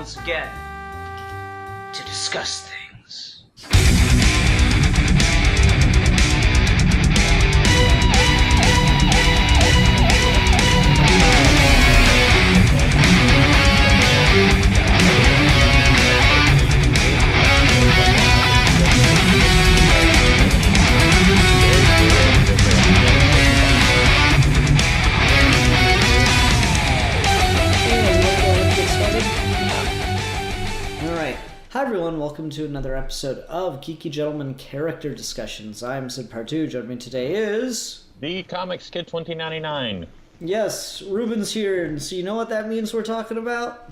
once again to discuss things. Hi everyone, welcome to another episode of Geeky Gentleman Character Discussions. I'm Sid Partu. Joining me today is... The Comics Kid 2099. Yes, Ruben's here, and so you know what that means we're talking about?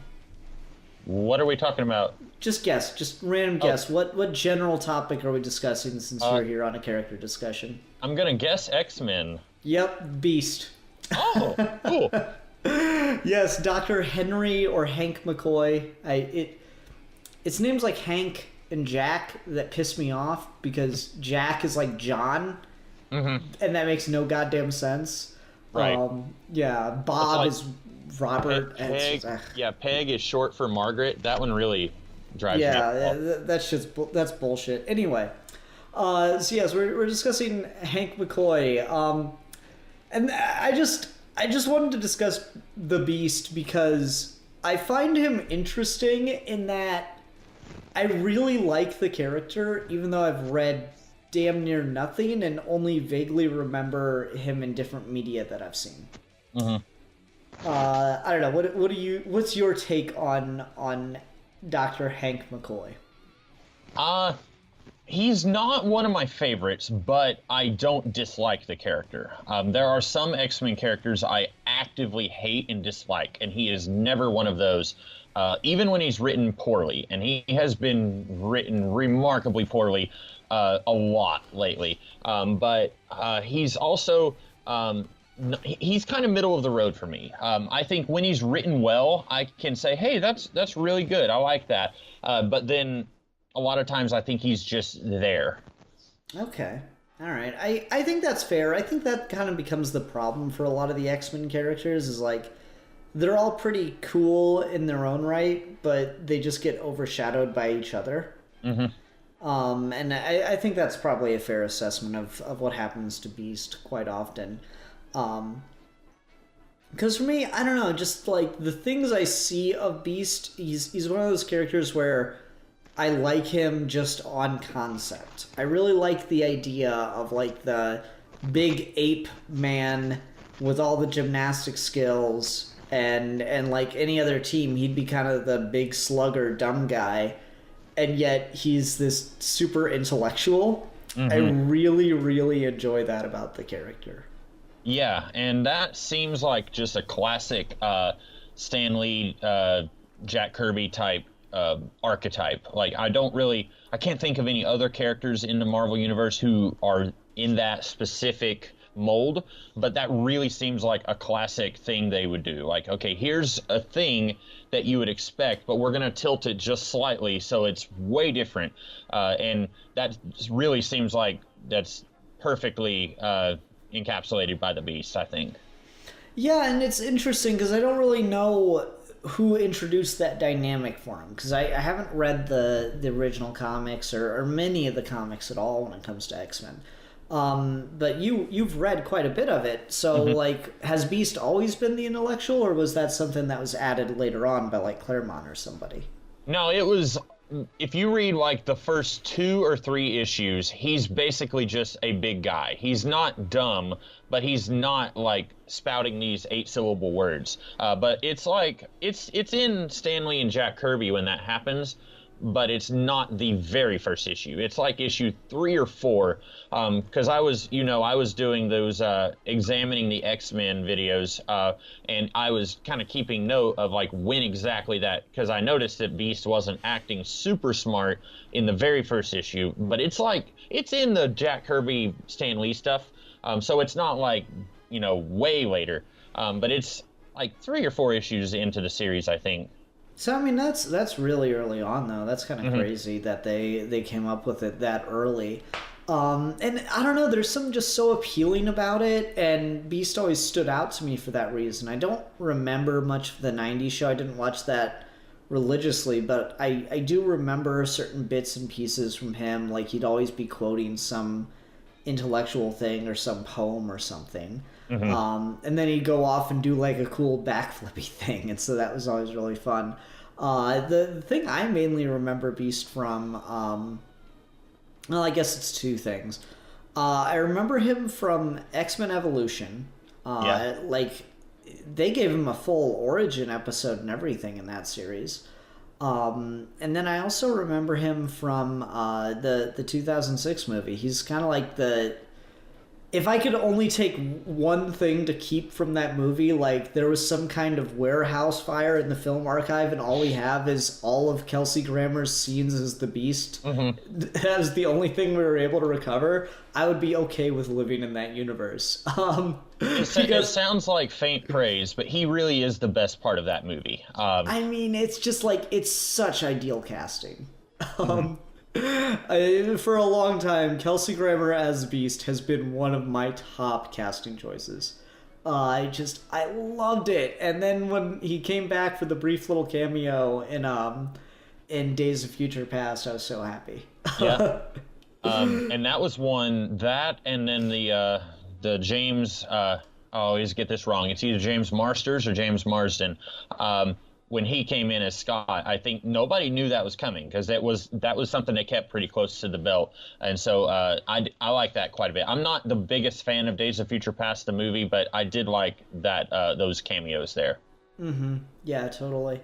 What are we talking about? Just guess, just random guess. What general topic are we discussing since we're here on a character discussion? I'm gonna guess X-Men. Yep, Beast. Oh, cool. Yes, Dr. Henry or Hank McCoy. It's names like Hank and Jack that piss me off because Jack is like John, and that makes no goddamn sense. Right. Yeah, Bob is Robert. Peg is short for Margaret. That one really drives me up. Yeah, that's bullshit. Anyway, so yes, we're discussing Hank McCoy, and I just wanted to discuss the Beast because I find him interesting in that I really like the character, even though I've read damn near nothing and only vaguely remember him in different media that I've seen. I don't know. What's your take on Dr. Hank McCoy? He's not one of my favorites, but I don't dislike the character. There are some X-Men characters I actively hate and dislike, and he is never one of those. Even when he's written poorly, and he has been written remarkably poorly a lot lately. But he's also he's kind of middle of the road for me. I think when he's written well, I can say, hey, that's really good. I like that. But then a lot of times I think he's just there. Okay. All right. I think that's fair. I think that kind of becomes the problem for a lot of the X-Men characters is like, they're all pretty cool in their own right, but they just get overshadowed by each other. And I think that's probably a fair assessment of what happens to Beast quite often. Because for me, I don't know, just like the things I see of Beast, he's one of those characters where I like him just on concept. I really like the idea of like the big ape man with all the gymnastic skills. And like any other team, he'd be kind of the big slugger, dumb guy. And yet he's this super intellectual. I really, really enjoy that about the character. Yeah, and that seems like just a classic Stan Lee, Jack Kirby type archetype. Like, I can't think of any other characters in the Marvel Universe who are in that specific mold, but that really seems like a classic thing they would do. Like, okay, here's a thing that you would expect, but we're going to tilt it just slightly so it's way different. And that really seems like that's perfectly encapsulated by the Beast, I think. Yeah, and it's interesting because I don't really know who introduced that dynamic for him, because I haven't read the original comics or many of the comics at all when it comes to X-Men. But you've read quite a bit of it, so like, has Beast always been the intellectual, or was that something that was added later on by like Claremont or somebody? No, it was. If you read like the first 2 or 3 issues, he's basically just a big guy. He's not dumb, but he's not like spouting these 8-syllable words. But it's like it's in Stan Lee and Jack Kirby when that happens. But it's not the very first issue. It's like issue 3 or 4, because I was doing those examining the X-Men videos, and I was kind of keeping note of like when exactly that, because I noticed that Beast wasn't acting super smart in the very first issue, but it's in the Jack Kirby, Stan Lee stuff, so it's not like way later, but it's like 3 or 4 issues into the series, I think. So, I mean, that's really early on, though. That's kind of crazy that they came up with it that early. And I don't know, there's something just so appealing about it, and Beast always stood out to me for that reason. I don't remember much of the 90s show. I didn't watch that religiously, but I do remember certain bits and pieces from him. Like, he'd always be quoting some intellectual thing or some poem or something. And then he'd go off and do like a cool backflippy thing, and so that was always really fun. The thing I mainly remember Beast from, well, I guess it's two things. I remember him from X-Men Evolution. Like, they gave him a full origin episode and everything in that series. And then I also remember him from the 2006 movie. He's kind of like the... If I could only take one thing to keep from that movie, like, there was some kind of warehouse fire in the film archive and all we have is all of Kelsey Grammer's scenes as the Beast. That is the only thing we were able to recover. I would be okay with living in that universe. It sounds like faint praise, but he really is the best part of that movie. I mean, it's just like, it's such ideal casting. For a long time, Kelsey Grammer as Beast has been one of my top casting choices. I loved it. And then when he came back for the brief little cameo in Days of Future Past, I was so happy. Yeah. And that was one, that, and then the James, I always get this wrong. It's either James Marsters or James Marsden. When he came in as Scott, I think nobody knew that was coming because that was something they kept pretty close to the belt, and so I like that quite a bit. I'm not the biggest fan of Days of Future Past the movie, but I did like that those cameos there. Yeah, totally.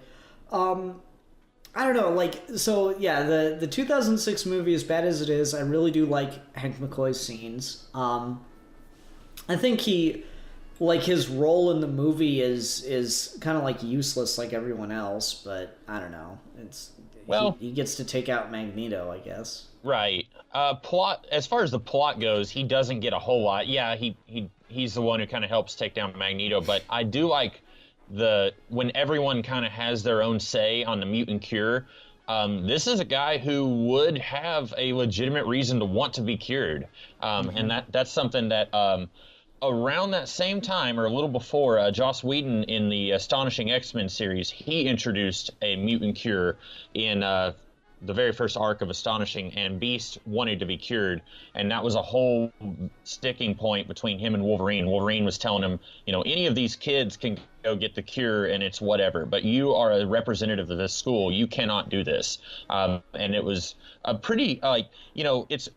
I don't know, like, so yeah, the 2006 movie, as bad as it is, I really do like Hank McCoy's scenes. I think like, his role in the movie is kind of like useless like everyone else, but I don't know. He gets to take out Magneto, I guess. Right. Plot, as far as the plot goes, he doesn't get a whole lot. Yeah, he's the one who kind of helps take down Magneto, but I do like when everyone kind of has their own say on the mutant cure. This is a guy who would have a legitimate reason to want to be cured, and that's something that around that same time, or a little before, Joss Whedon in the Astonishing X-Men series, he introduced a mutant cure in the very first arc of Astonishing, and Beast wanted to be cured, and that was a whole sticking point between him and Wolverine. Wolverine was telling him, any of these kids can go get the cure, and it's whatever, but you are a representative of this school. You cannot do this. And it was a pretty, it's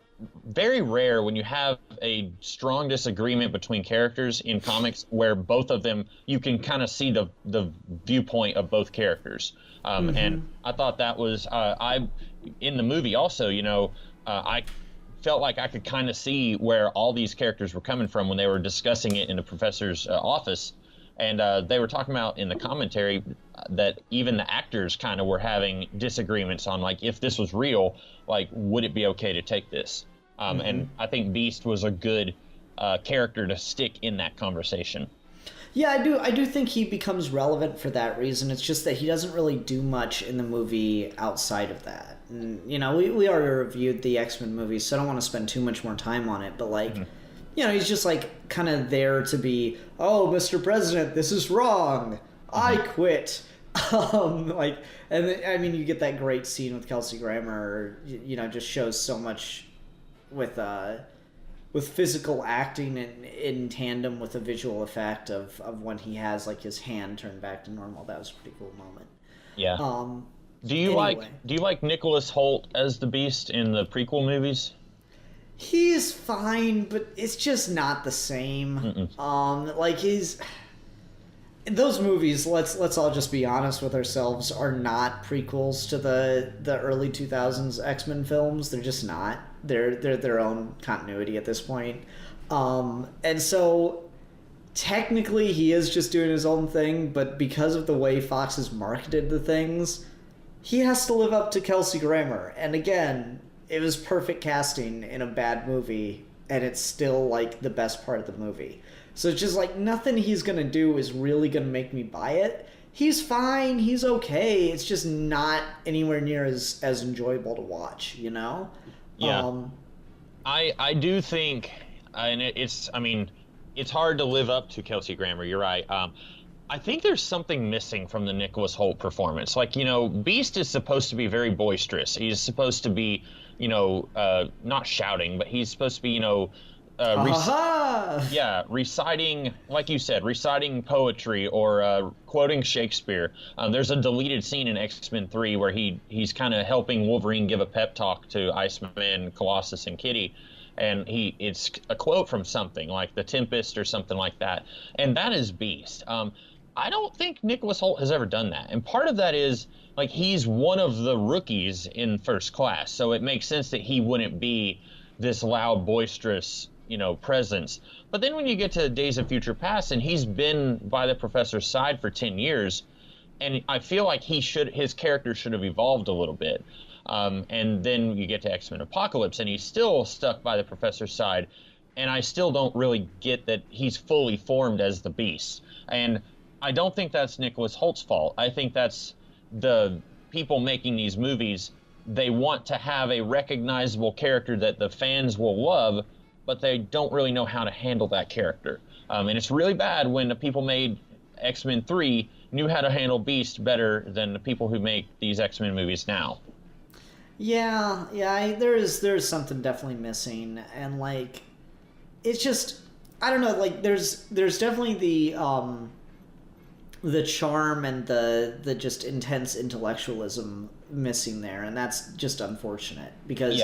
very rare when you have a strong disagreement between characters in comics where both of them, you can kind of see the viewpoint of both characters. And I thought that was, in the movie also, I felt like I could kind of see where all these characters were coming from when they were discussing it in the professor's office. And they were talking about in the commentary that even the actors kind of were having disagreements on, like, if this was real, like, would it be okay to take this? And I think Beast was a good character to stick in that conversation. Yeah, I do think he becomes relevant for that reason. It's just that he doesn't really do much in the movie outside of that. And, we already reviewed the X-Men movies, so I don't want to spend too much more time on it. But, like, he's just, like, kind of there to be, oh, Mr. President, this is wrong. I quit. And I mean, you get that great scene with Kelsey Grammer, just shows so much with physical acting and in tandem with a visual effect of when he has, like, his hand turned back to normal. That was a pretty cool moment. Yeah. Do you like Nicholas Hoult as the Beast in the prequel movies? He's fine, but it's just not the same. Those movies, let's all just be honest with ourselves, are not prequels to the early 2000s X-Men films. They're just not. They're their own continuity at this point. And so technically he is just doing his own thing, but because of the way Fox has marketed the things, he has to live up to Kelsey Grammer. And again, it was perfect casting in a bad movie, and it's still, like, the best part of the movie. So it's just, like, nothing he's gonna do is really gonna make me buy it. He's fine, he's okay, it's just not anywhere near as enjoyable to watch, Yeah. I do think, and it's hard to live up to Kelsey Grammer, you're right. I think there's something missing from the Nicholas Hoult performance. Like, Beast is supposed to be very boisterous. He's supposed to be, not shouting, but he's supposed to be, reciting, like you said, reciting poetry or quoting Shakespeare. There's a deleted scene in X-Men 3 where he's kind of helping Wolverine give a pep talk to Iceman, Colossus, and Kitty. And it's a quote from something like The Tempest or something like that. And that is Beast. I don't think Nicholas Hoult has ever done that. And part of that is, like, he's one of the rookies in First Class. So it makes sense that he wouldn't be this loud, boisterous, presence. But then when you get to Days of Future Past, and he's been by the Professor's side for 10 years, and I feel like his character should have evolved a little bit. And then you get to X-Men Apocalypse, and he's still stuck by the Professor's side. And I still don't really get that he's fully formed as the Beast. And I don't think that's Nicholas Hoult's fault. I think that's the people making these movies. They want to have a recognizable character that the fans will love, but they don't really know how to handle that character. And it's really bad when the people made X-Men 3 knew how to handle Beast better than the people who make these X-Men movies now. Yeah, there's something definitely missing, and like, it's just, I don't know, like there's definitely the charm and the just intense intellectualism missing there, and that's just unfortunate because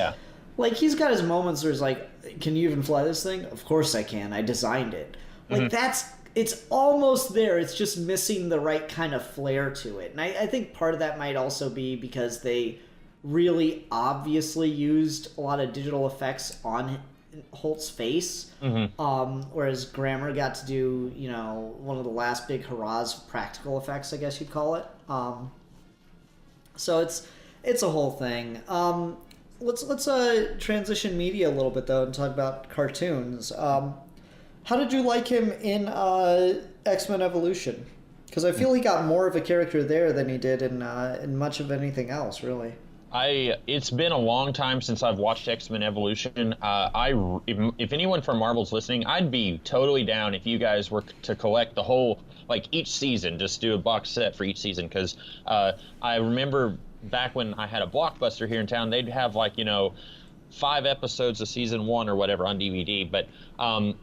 like, he's got his moments where he's like, can you even fly this thing? Of course I can. I designed it. Like, it's almost there. It's just missing the right kind of flair to it. And I think part of that might also be because they really obviously used a lot of digital effects on Holt's face, whereas Grammer got to do, one of the last big hurrahs practical effects, I guess you'd call it. So it's a whole thing. Let's transition media a little bit though and talk about cartoons. How did you like him in X-Men Evolution? Because I feel he got more of a character there than he did in much of anything else, really. It's been a long time since I've watched X-Men Evolution. If anyone from Marvel's listening, I'd be totally down if you guys were to collect the whole, like, each season, just do a box set for each season. Because I remember back when I had a Blockbuster here in town, they'd have 5 episodes of season 1 or whatever on DVD. But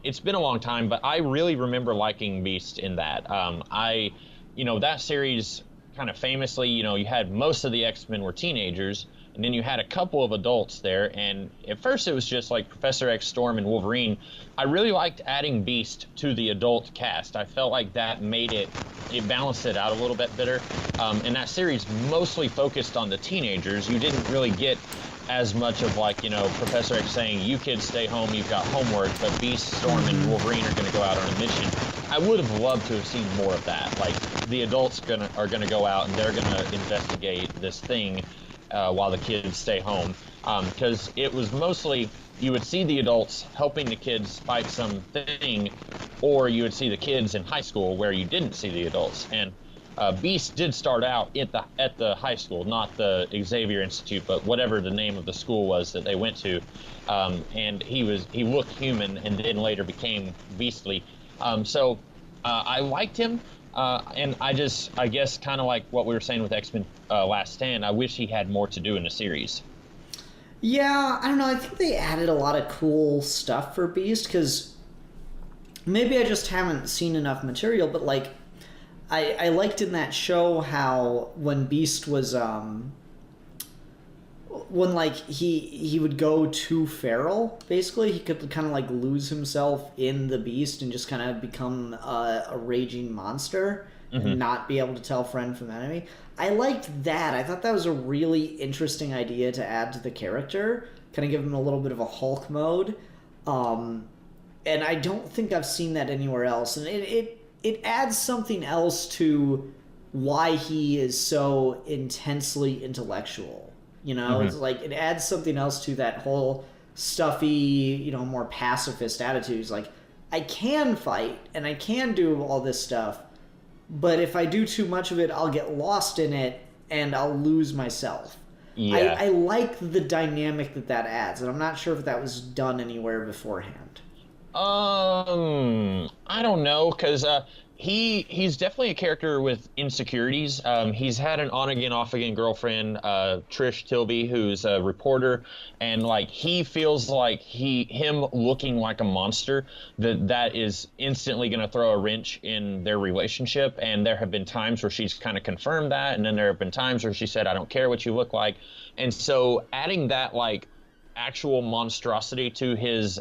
it's been a long time. But I really remember liking Beast in that. That series, kind of famously, you had most of the X-Men were teenagers, and then you had a couple of adults there, and at first it was just like Professor X, Storm, and Wolverine. I really liked adding Beast to the adult cast. I felt like that made it balanced it out a little bit better. And that series mostly focused on the teenagers. You didn't really get as much of Professor X saying, you kids stay home, you've got homework, but Beast, Storm, and Wolverine are going to go out on a mission. I would have loved to have seen more of that. Like, the adults are going to go out and they're going to investigate this thing while the kids stay home. Because it was mostly, you would see the adults helping the kids fight something, or you would see the kids in high school where you didn't see the adults. And Beast did start out at the high school, not the Xavier Institute, but whatever the name of the school was that they went to. And he looked human and then later became beastly. So I liked him. And I guess kind of like what we were saying with X-Men Last Stand, I wish he had more to do in the series. Yeah, I don't know. I think they added a lot of cool stuff for Beast, because maybe I just haven't seen enough material, but like, I liked in that show how when Beast was when like he would go too feral, basically he could kind of like lose himself in the Beast and just kind of become a raging monster and not be able to tell friend from enemy. I liked that. I thought that was a really interesting idea to add to the character, kind of give him a little bit of a Hulk mode. And I don't think I've seen that anywhere else, and it adds something else to why he is so intensely intellectual. It's like, it adds something else to that whole stuffy, more pacifist attitude. It's like, I can fight and I can do all this stuff, but if I do too much of it, I'll get lost in it and I'll lose myself. Yeah. I like the dynamic that adds, and I'm not sure if that was done anywhere beforehand. I don't know, because He's definitely a character with insecurities. He's had an on again, off again girlfriend, Trish Tilby, who's a reporter, and like he feels like him looking like a monster that is instantly going to throw a wrench in their relationship. And there have been times where she's kind of confirmed that, and then there have been times where she said, "I don't care what you look like," and so adding that like actual monstrosity to his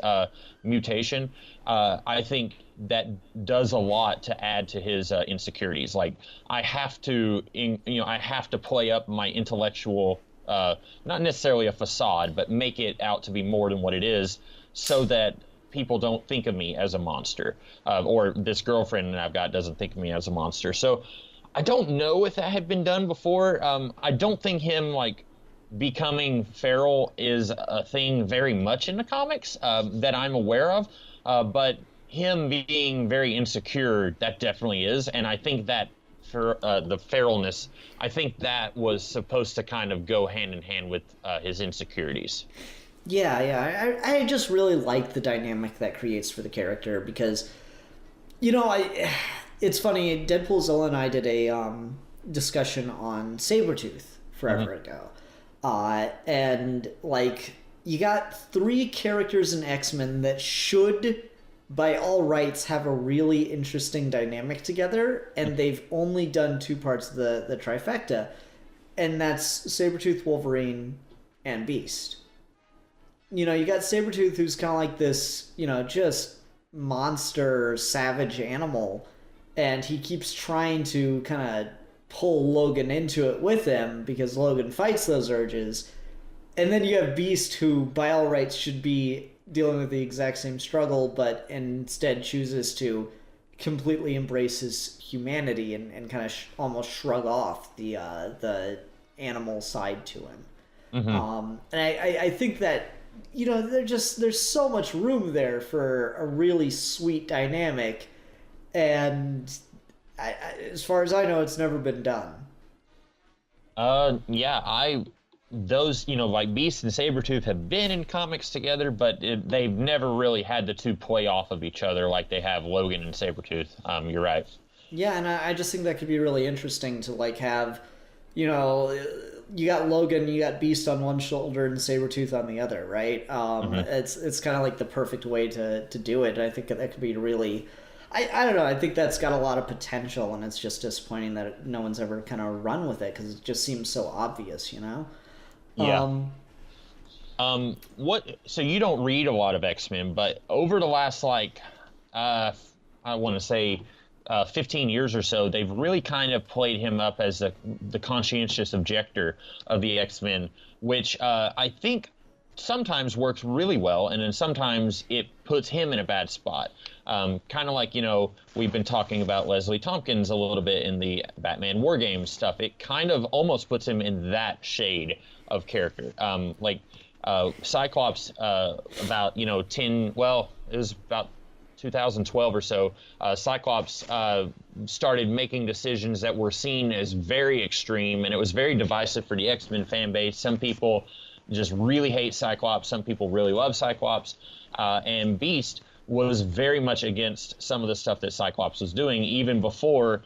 mutation, I think that does a lot to add to his insecurities. Like I have to, I have to play up my intellectual, not necessarily a facade, but make it out to be more than what it is, so that people don't think of me as a monster, or this girlfriend that I've got doesn't think of me as a monster. So I don't know if that had been done before. I don't think him like becoming feral is a thing very much in the comics that I'm aware of, but him being very insecure, that definitely is. And I think that for the feralness, I think that was supposed to kind of go hand in hand with his insecurities. Yeah, I just really like the dynamic that creates for the character because, it's funny, Deadpool Zilla and I did a discussion on Sabretooth forever ago. And like you got 3 characters in X-Men that should by all rights have a really interesting dynamic together, and they've only done 2 parts of the trifecta, and that's Sabretooth, Wolverine, and Beast. You got Sabretooth, who's kind of like this, just monster savage animal, and he keeps trying to kind of pull Logan into it with him because Logan fights those urges. And then you have Beast, who by all rights should be dealing with the exact same struggle, but instead chooses to completely embrace his humanity and kind of almost shrug off the animal side to him. And I think that, there's so much room there for a really sweet dynamic, and as far as I know, it's never been done. Those, like Beast and Sabretooth have been in comics together, but they've never really had the 2 play off of each other like they have Logan and Sabretooth. You're right. Yeah, and I just think that could be really interesting to like have, you got Logan, you got Beast on one shoulder and Sabretooth on the other, right? It's kind of like the perfect way to do it. I think that could be really... I don't know. I think that's got a lot of potential, and it's just disappointing that no one's ever kind of run with it because it just seems so obvious, Yeah. So you don't read a lot of X-Men, but over the last I want to say 15 years or so, they've really kind of played him up as the conscientious objector of the X-Men, which I think sometimes works really well, and then sometimes it puts him in a bad spot. Kind of like, we've been talking about Leslie Tompkins a little bit in the Batman War Games stuff. It kind of almost puts him in that shade of character. Cyclops, about, it was about 2012 or so, Cyclops started making decisions that were seen as very extreme, and it was very divisive for the X-Men fan base. Some people just really hate Cyclops. Some people really love Cyclops. And Beast was very much against some of the stuff that Cyclops was doing, even before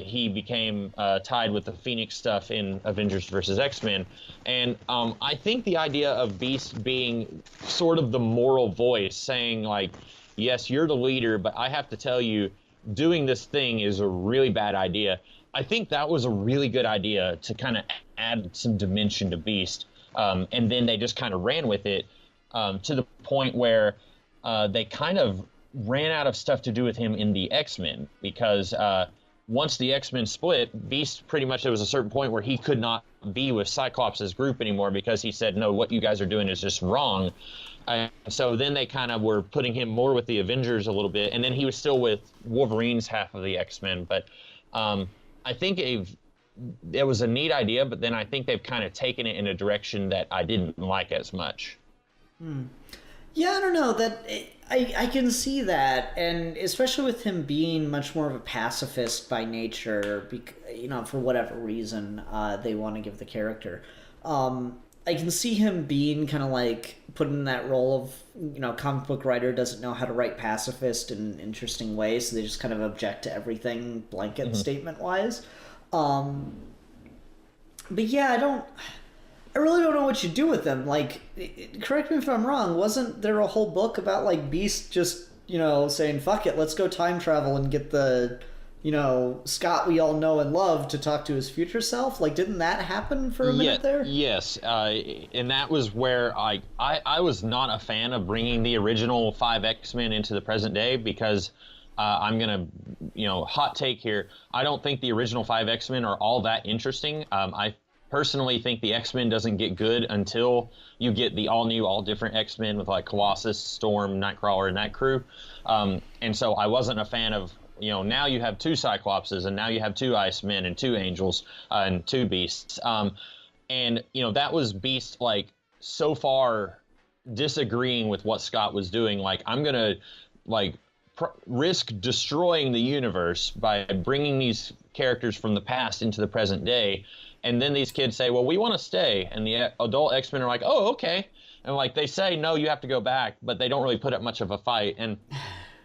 he became tied with the Phoenix stuff in Avengers vs. X-Men. And I think the idea of Beast being sort of the moral voice, saying like, yes, you're the leader, but I have to tell you, doing this thing is a really bad idea. I think that was a really good idea to kind of add some dimension to Beast. And then they just kind of ran with it to the point where they kind of ran out of stuff to do with him in the X-Men, because once the X-Men split, Beast pretty much, there was a certain point where he could not be with Cyclops' group anymore because he said, no, what you guys are doing is just wrong. So then they kind of were putting him more with the Avengers a little bit, and then he was still with Wolverine's half of the X-Men. But I think it was a neat idea, but then I think they've kind of taken it in a direction that I didn't like as much. Yeah, I don't know. I can see that, and especially with him being much more of a pacifist by nature, for whatever reason they want to give the character. I can see him being kind of like put in that role of, comic book writer doesn't know how to write pacifist in an interesting way, so they just kind of object to everything blanket statement wise. But yeah, I really don't know what you do with them. Like, correct me if I'm wrong, wasn't there a whole book about like Beast just, saying, fuck it, let's go time travel and get the, Scott we all know and love to talk to his future self? Like, didn't that happen for a minute there? Yes, and that was where I was not a fan of bringing the original 5 X-Men into the present day, because I'm going to, hot take here, I don't think the original 5 X-Men are all that interesting. I personally think the X-Men doesn't get good until you get the all-new, all-different X-Men with, like, Colossus, Storm, Nightcrawler, and that crew. And so I wasn't a fan of, now you have 2 Cyclopses, and now you have 2 Icemen, and 2 Angels, and 2 Beasts. And, that was Beast, like, so far disagreeing with what Scott was doing. Like, I'm going to, like, risk destroying the universe by bringing these characters from the past into the present day. And then these kids say, well, we want to stay. And the adult X-Men are like, oh, okay. And, like, they say, no, you have to go back, but they don't really put up much of a fight. And,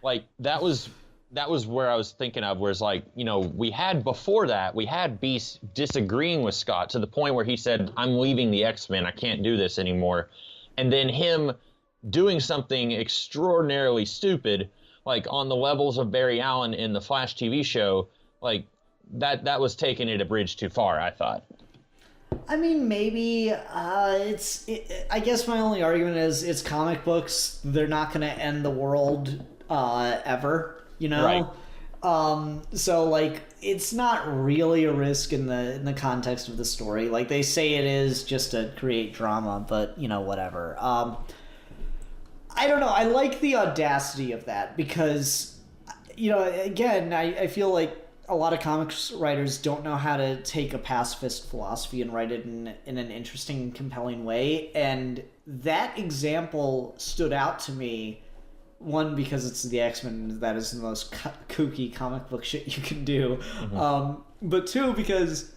like, that was where I was thinking of, whereas, like, we had Beast disagreeing with Scott to the point where he said, I'm leaving the X-Men, I can't do this anymore. And then him doing something extraordinarily stupid, like on the levels of Barry Allen in the Flash TV show, like, that was taking it a bridge too far, I thought. I mean, maybe I guess my only argument is it's comic books. They're not going to end the world ever, Right. So, like, it's not really a risk in the context of the story. Like, they say it is just to create drama, but whatever. I don't know. I like the audacity of that because, again, I feel like a lot of comics writers don't know how to take a pacifist philosophy and write it in an interesting and compelling way. And that example stood out to me, one, because it's the X-Men, that is the most kooky comic book shit you can do. But 2, because,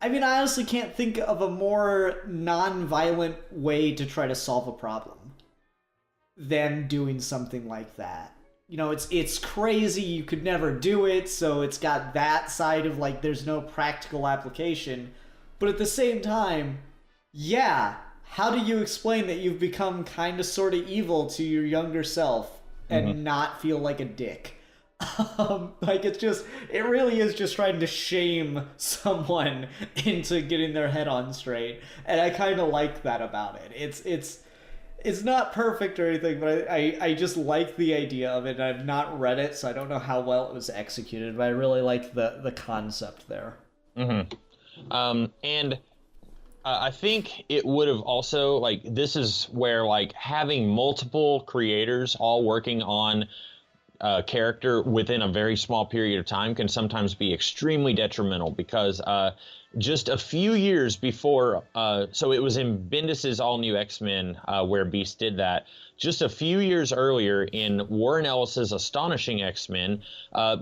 I mean, I honestly can't think of a more non-violent way to try to solve a problem than doing something like that. It's crazy, you could never do it, so it's got that side of, like, there's no practical application. But at the same time, yeah, how do you explain that you've become kind of sort of evil to your younger self and not feel like a dick? Like, it really is just trying to shame someone into getting their head on straight. And I kind of like that about it. It's not perfect or anything, but I just like the idea of it. I've not read it, so I don't know how well it was executed, but I really like the concept there. And I think it would have also, like, this is where, like, having multiple creators all working on a character within a very small period of time can sometimes be extremely detrimental, because just a few years before, so it was in Bendis's All New X-Men where Beast did that. Just a few years earlier in Warren Ellis's Astonishing X-Men,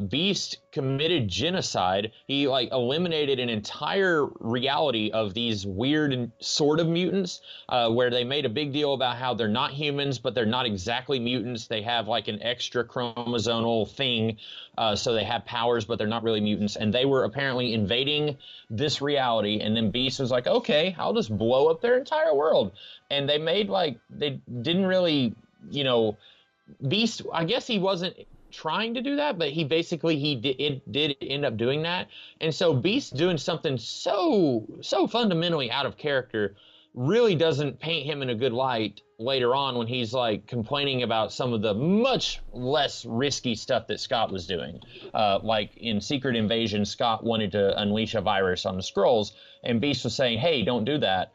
Beast committed genocide. He, like, eliminated an entire reality of these weird sort of mutants, where they made a big deal about how they're not humans, but they're not exactly mutants. They have, like, an extra chromosomal thing, so they have powers, but they're not really mutants. And they were apparently invading this reality, and then Beast was like, okay, I'll just blow up their entire world. And they made, like, they didn't really, Beast, I guess he wasn't trying to do that, but he did end up doing that. And so Beast doing something so fundamentally out of character really doesn't paint him in a good light later on, when he's, like, complaining about some of the much less risky stuff that Scott was doing. Like in Secret Invasion, Scott wanted to unleash a virus on the Skrulls, and Beast was saying, hey, don't do that.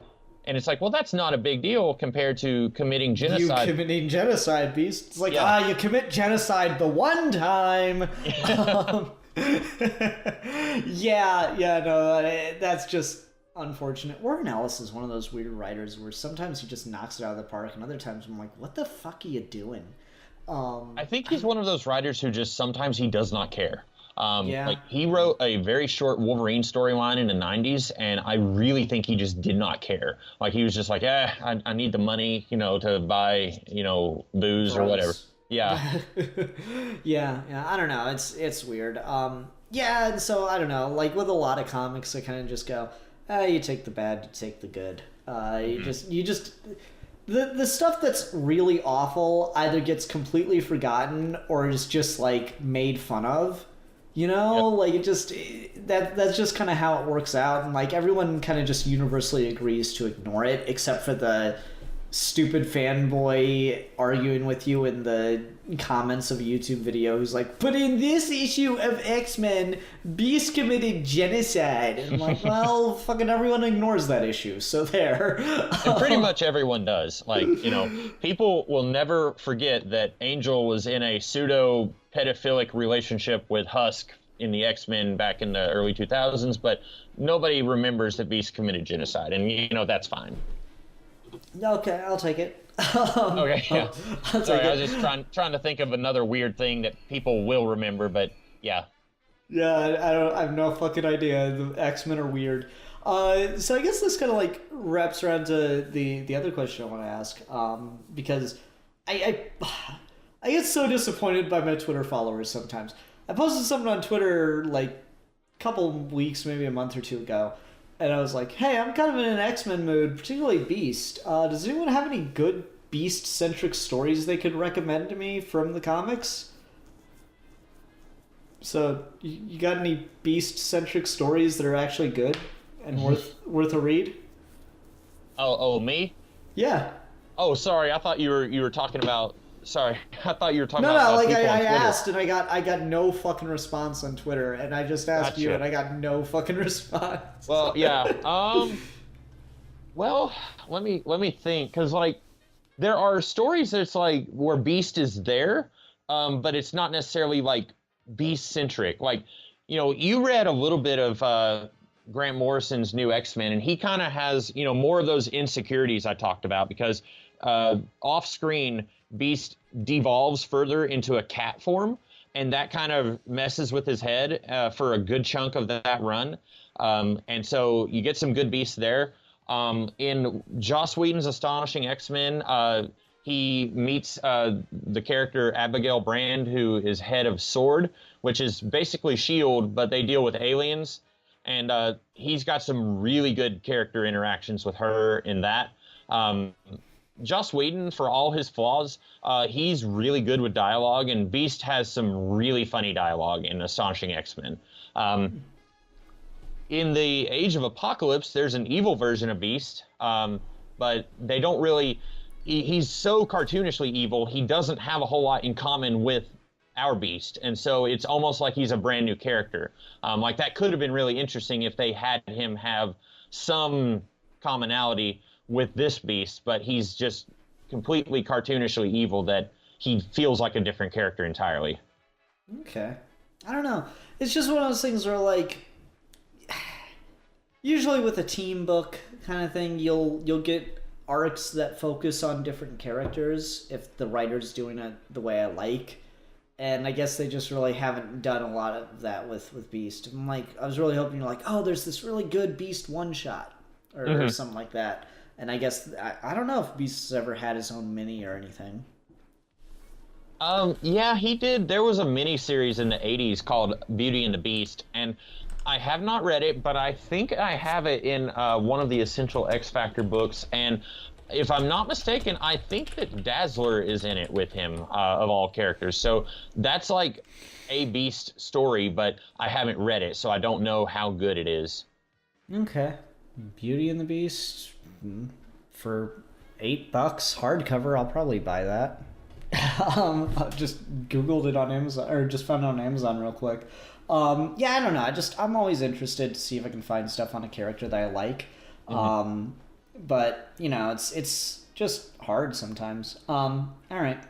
And it's like, well, that's not a big deal compared to committing genocide. You committing genocide, Beast. It's like, you commit genocide the one time. That's just unfortunate. Warren Ellis is one of those weird writers where sometimes he just knocks it out of the park, and other times I'm like, what the fuck are you doing? I think he's one of those writers who just sometimes he does not care. Yeah. Like he wrote a very short Wolverine storyline in the 90s, and I really think he just did not care. Like he was just like, I need the money, to buy, booze or whatever. Drugs. Yeah. Yeah, I don't know. It's weird. Yeah, and so I don't know. Like with a lot of comics, I kind of just go, you take the bad, you take the good. You just the stuff that's really awful either gets completely forgotten or is just like made fun of. Yep. Like that's just kind of how it works out, and like everyone kind of just universally agrees to ignore it, except for the stupid fanboy arguing with you in the comments of a YouTube video who's like, but in this issue of X-Men, Beast committed genocide. And I'm like, well, fucking everyone ignores that issue, so there. And pretty much everyone does. Like, people will never forget that Angel was in a pseudo-pedophilic relationship with Husk in the X-Men back in the early 2000s, but nobody remembers that Beast committed genocide, and, that's fine. Okay, I'll take it. Okay, yeah. I'll take Sorry, it. I was just trying to think of another weird thing that people will remember, but yeah. Yeah, I have no fucking idea. The X-Men are weird. So I guess this kind of like wraps around to the other question I want to ask. Because I get so disappointed by my Twitter followers sometimes. I posted something on Twitter like a couple weeks, maybe a month or two ago. And I was like, hey, I'm kind of in an X-Men mood, particularly Beast. Does anyone have any good Beast-centric stories they could recommend to me from the comics? So, you got any Beast-centric stories that are actually good and worth a read? Oh, me? Yeah. Oh, sorry. I thought you were talking about. Sorry, I thought you were talking No, about. like people on I Twitter. asked and I got no fucking response on Twitter, and I just asked you Gotcha. and I got no fucking response. Well, yeah. Well, let me think, because like there are stories that's like where Beast is there, but it's not necessarily like Beast centric. Like, you read a little bit of Grant Morrison's new X-Men, and he kind of has more of those insecurities I talked about, because off screen Beast devolves further into a cat form, and that kind of messes with his head for a good chunk of that run. And so you get some good Beasts there. In Joss Whedon's Astonishing X-Men, he meets the character Abigail Brand, who is head of SWORD, which is basically S.H.I.E.L.D., but they deal with aliens. And he's got some really good character interactions with her in that. Joss Whedon, for all his flaws, he's really good with dialogue, and Beast has some really funny dialogue in Astonishing X-Men. In the Age of Apocalypse, there's an evil version of Beast, but they don't really... He's so cartoonishly evil, he doesn't have a whole lot in common with our Beast, and so it's almost like he's a brand new character. Like, that could have been really interesting if they had him have some commonality with this Beast, but he's just completely cartoonishly evil that he feels like a different character entirely. Okay. I don't know. It's just one of those things where, like, usually with a team book kind of thing, you'll get arcs that focus on different characters if the writer's doing it the way I like. And I guess they just really haven't done a lot of that with Beast. I'm like, I was really hoping you're like, oh, there's this really good Beast one-shot or something like that. And I guess, I don't know if Beast's ever had his own mini or anything. Yeah, he did. There was a mini series in the 80s called Beauty and the Beast, and I have not read it, but I think I have it in one of the Essential X Factor books, and if I'm not mistaken, I think that Dazzler is in it with him, of all characters. So that's like a Beast story, but I haven't read it, so I don't know how good it is. Okay. Beauty and the Beast... for $8 hardcover, I'll probably buy that. I just Googled it on Amazon, or just found it on Amazon real quick. Yeah, I don't know. I'm always interested to see if I can find stuff on a character that I like. But it's just hard sometimes. All right.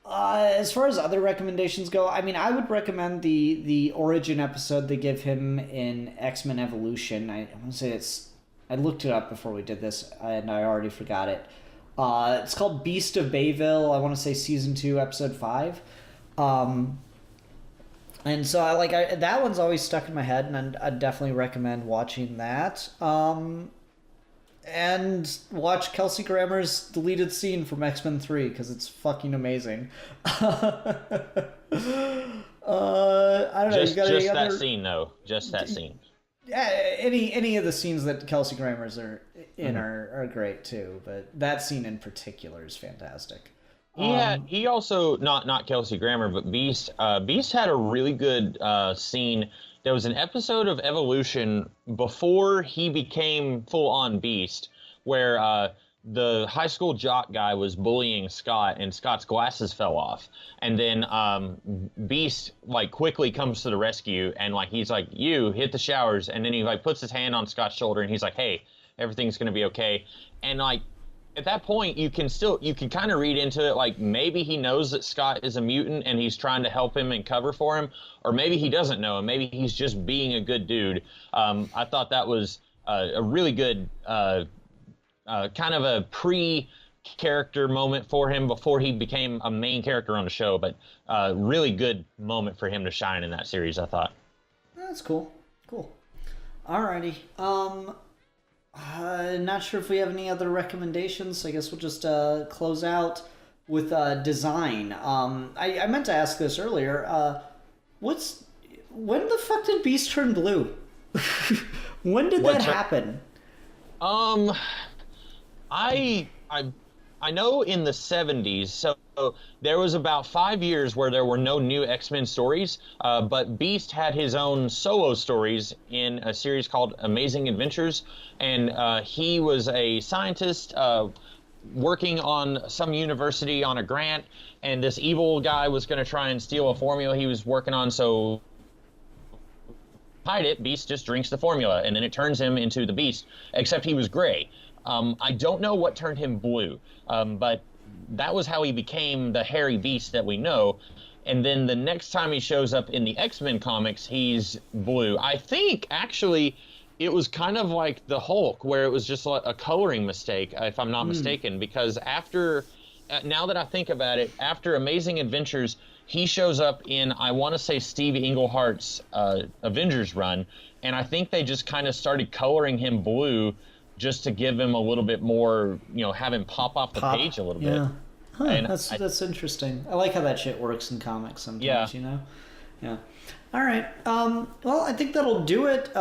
As far as other recommendations go, I mean, I would recommend the origin episode they give him in X-Men Evolution. I want to say I looked it up before we did this, and I already forgot it. It's called Beast of Bayville. I want to say Season 2, Episode 5. And so that one's always stuck in my head, and I'd definitely recommend watching that. And watch Kelsey Grammer's deleted scene from X-Men 3 because it's fucking amazing. I don't know. Just that scene, though. Just that scene. Yeah, any of the scenes that Kelsey Grammer's are in are great too, but that scene in particular is fantastic. He also not Kelsey Grammer, but Beast. Beast had a really good scene. There was an episode of Evolution before he became full-on Beast, where the high school jock guy was bullying Scott, and Scott's glasses fell off. And then Beast quickly comes to the rescue, and he's like, "You hit the showers," and then he puts his hand on Scott's shoulder, and he's like, "Hey, everything's gonna be okay." And at that point, you can kind of read into it maybe he knows that Scott is a mutant and he's trying to help him and cover for him, or maybe he doesn't know, and maybe he's just being a good dude. I thought that was a really good kind of a pre-character moment for him before he became a main character on the show, but really good moment for him to shine in that series, I thought. That's cool. Alrighty. Not sure if we have any other recommendations. I guess we'll just close out with design. I meant to ask this earlier. When the fuck did Beast turn blue? When did that happen? I know in the 70s, so there was about 5 years where there were no new X-Men stories, but Beast had his own solo stories in a series called Amazing Adventures, and he was a scientist working on some university on a grant, and this evil guy was going to try and steal a formula he was working on, so hide it, Beast just drinks the formula, and then it turns him into the Beast, except he was gray. I don't know what turned him blue, but that was how he became the hairy beast that we know. And then the next time he shows up in the X-Men comics, he's blue. I think, actually, it was kind of like the Hulk, where it was just a coloring mistake, if I'm not mistaken, because after, now that I think about it, after Amazing Adventures, he shows up in, I want to say, Steve Englehart's Avengers run, and I think they just kind of started coloring him blue just to give him a little bit more, have him pop off the page a little bit. Huh, and that's interesting. I like how that shit works in comics sometimes, Yeah. All right. Well, I think that'll do it.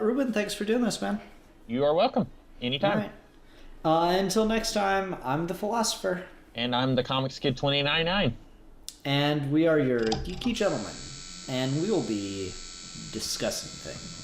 Ruben, thanks for doing this, man. You are welcome. Anytime. All right. Until next time, I'm the Philosopher. And I'm the Comics Kid 2099. And we are your geeky gentlemen. And we will be discussing things.